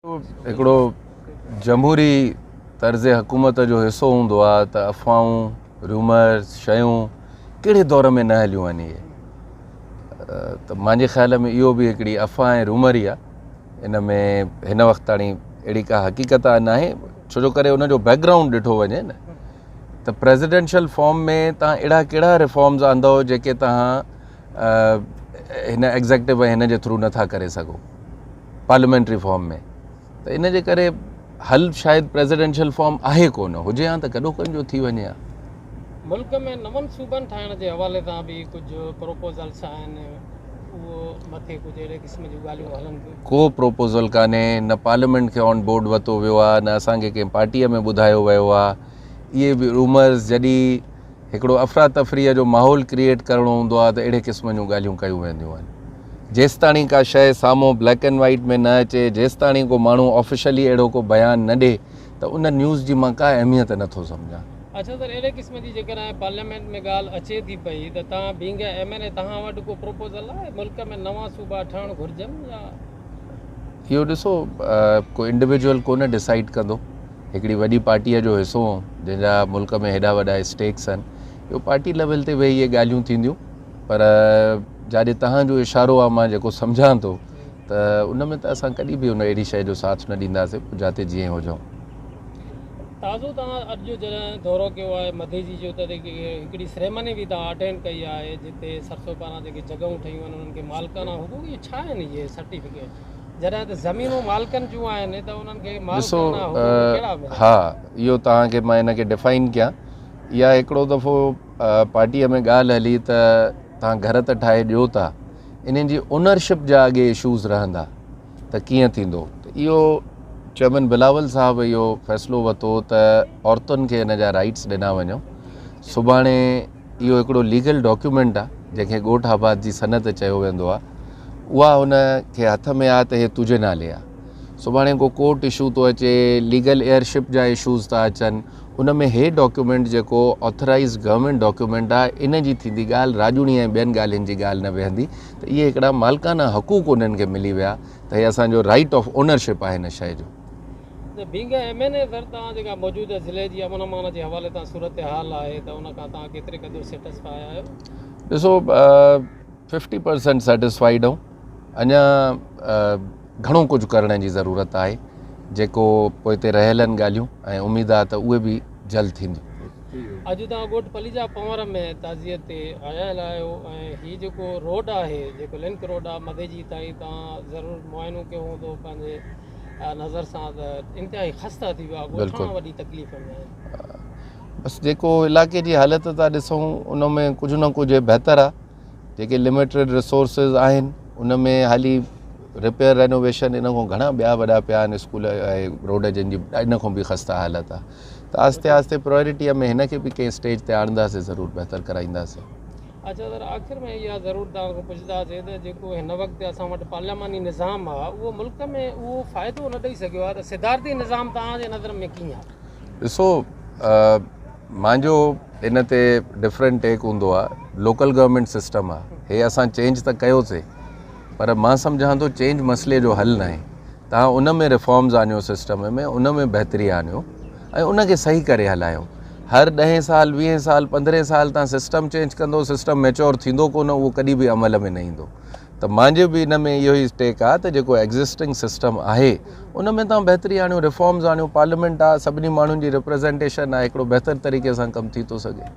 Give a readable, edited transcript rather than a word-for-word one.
हिकिड़ो जमहूरी तर्ज़ हुकूमत जो हिसो हूंदो आहे त अफ़वाहूं रूमर्स शयूं कहिड़े दौर में न हलियूं आहिनि इहे त मुंहिंजे ख़्याल में इहो बि हिकिड़ी अफ़वाह ऐं रूमर ई आहे। इन में हिन वक़्तु ताणी अहिड़ी का हक़ीक़त न आहे, छो जो करे उनजो बैकग्राउंड ॾिठो वञे न त प्रेसिडेंशियल फॉर्म में तव्हां अहिड़ा कहिड़ा रिफॉर्म्स आंदव जेके तव्हां हिन एग्ज़ेक्टिव हिन जे थ्रू नथा करे सघो पार्लियामेंट्री फॉर्म में। त इन जे करे हल शायदि प्रेसिडेंशियल फॉर्म आहे कोन, हुजे हा त कॾो कंजो थी वञे हा। मुल्क में नवनि सूबनि ठाहिण जे हवाले सां बि कुझु प्रोपोज़ल्स आहिनि, उहो मथे कुझु अहिड़े क़िस्म जूं ॻाल्हियूं हलनि थियूं। को प्रोपोज़ल कान्हे, न पार्लियामेंट खे ऑन बोर्ड वरितो वियो आहे, न असांखे कंहिं पार्टीअ में ॿुधायो वियो आहे। इहे बि रूमर्स जॾहिं हिकिड़ो अफ़रा तफ़रीअ जो माहौल क्रिएट करिणो हूंदो आहे त अहिड़े क़िस्म जूं ॻाल्हियूं कयूं वेंदियूं आहिनि। जेसिताणी का शइ साम्हूं ब्लैक एंड वाइट में न अचे, जेसिताणी को माण्हू ऑफिशियली अहिड़ो को बयानु न ॾिए त उन न्यूज़ जी मां का अहमियत नथो सम्झां। अच्छा सर, अहिड़े क़िस्म जी जेकॾहिं पार्लियामेंट में ॻाल्हि अचे थी पई त तव्हां बींग MNA तव्हां वटि को प्रोपोज़ल आहे मुल्क में नवां सूबा ठहणु घुरिजनि या? इहो ॾिसो, को इंडिविजुअल कोन डिसाइड कंदो, हिकिड़ी वॾी पार्टीअ जो हिसो जंहिंजा मुल्क में हेॾा वॾा स्टेक्स आहिनि, इहो पार्टी लेवल ते वेही इहे ॻाल्हियूं थींदियूं। पर जाॾे तव्हांजो इशारो आहे मां जेको सम्झां थो त उन में त असां कॾहिं बि उन अहिड़ी शइ जो साथ न ॾींदासीं, जिते जीअं हुजूं। ताज़ो तव्हां अॼु जो जॾहिं दौरो कयो आहे मधेजी जो त हिकिड़ी सेरेमनी बि तव्हां अटेंड कई आहे जिते सरसो पारां जेके जॻहियूं ठहियूं आहिनि उन्हनि खे मालिकाना हुकूक इहे छा आहिनि इहे सर्टिफिकेट? जॾहिं त ज़मीनूं मालिकनि जूं आहिनि त उन्हनि खे मालिकाना हुकूक कहिड़ा मिलनि? हा, इहो तव्हांखे मां हिन खे डिफाइन कयां। इहा हिकिड़ो दफ़ो पार्टीअ में ॻाल्हि हली त तव्हां घर त ठाहे ॾियो था, इन्हनि जी ओनरशिप जा अॻे इशूज़ रहंदा त कीअं थींदो। त इहो चेयरमैन बिलावल साहब इहो फ़ैसिलो वरितो त औरतुनि खे हिन जा राइट्स ॾिना वञो। सुभाणे इहो हिकिड़ो लीगल डॉक्यूमेंट आहे जंहिंखे ॻोठ आबाद जी सनत चयो वेंदो आहे, उहा हुन खे हथ में आहे त हे तुंहिंजे नाले आहे। सुभाणे को कोर्ट इशू थो अचे, लीगल एयरशिप जा इशूज़ था अचनि, उन में हे डॉक्यूमेंट जेको ऑथराइज़ गवर्नमेंट डॉक्यूमेंट आहे इन जी थींदी ॻाल्हि, राजूणी ऐं ॿियनि ॻाल्हियुनि जी ॻाल्हि न वेहंदी। त इहे हिकिड़ा मालिकाना हक़ूक़ उन्हनि खे मिली विया त हे असांजो राइट ऑफ ओनरशिप आहे हिन शइ जो। बींग MNA सर, तव्हां जेका मौजूदा ज़िले जी अमन अमान जे हवाले तां सूरत हाल आहे त उन खां तव्हां केतिरे क़दुरु सेटिस्फाई आहियो? ॾिसो, 50% सेटिस्फाइड ऐं अञा घणो कुझु करण जी ज़रूरत आहे, जेको पोइ हिते रहियल आहिनि ॻाल्हियूं, ऐं उमेदु आहे त उहे बि जल्द थींदियूं। अॼु तव्हां ॻोठ पलीजा पंवर में ताज़ियत ते आयल आहियो ऐं हीउ जेको रोड आहे, जेको लिंक रोड आहे मधेजी ताईं, तव्हां ज़रूरु मुआइनो कयो हूंदो पंहिंजे नज़र सां त इंतिहाई ख़स्ता थी वियो आहे, ॻोठाणा वॾी तकलीफ़ में आहे। बसि जेको इलाइक़े जी हालति था ॾिसूं उन में कुझु न कुझु बहितरु आहे। जेके लिमिटेड रिसोर्सिस आहिनि उन में हाली रिपेयर रेनोवेशन इन खां घणा ॿिया वॾा पिया आहिनि, स्कूल ऐं रोड जिन जी इन खां बि ख़स्ता हालति आहे। त आहिस्ते आहिस्ते प्रायोरिटीअ में हिन खे बि कंहिं स्टेज ते आणंदासीं, ज़रूरु बहितरु कराईंदासीं। अच्छा सर, आख़िर में इहा ज़रूरु तव्हां खां पुछंदासीं त जेको हिन वक़्तु असां वटि पार्लियामानी निज़ाम आहे उहो मुल्क में उहो फ़ाइदो न ॾेई सघियो आहे, त सिदारती निज़ाम तव्हांजे नज़र में कीअं आहे? ॾिसो, मुंहिंजो इन ते डिफरेंट टेक हूंदो आहे। लोकल गवर्नमेंट सिस्टम आहे, हे असां चेंज त कयोसीं, पर मां सम्झां थो चेंज मसइले जो हल न आहे। तव्हां उन में रिफॉर्म्स आणियो, सिस्टम में उन में बहितरी आणियो ऐं उनखे सही करे हलायो। हर 10 साल 20 साल 15 साल तव्हां सिस्टम चेंज कंदो, सिस्टम मैच्योर थींदो कोन, उहो कॾहिं बि अमल में न ईंदो। त मुंहिंजो बि इन में इहो ई टेक आहे त जेको एग्ज़िस्टिंग सिस्टम आहे उन में तव्हां बहितरी आणियो, रिफॉर्म्स आणियो। पार्लियामेंट आहे, सभिनी माण्हुनि जी रिप्रेज़ेंटेशन आहे, हिकिड़ो बहितर तरीक़े सां कमु थी थो सघे।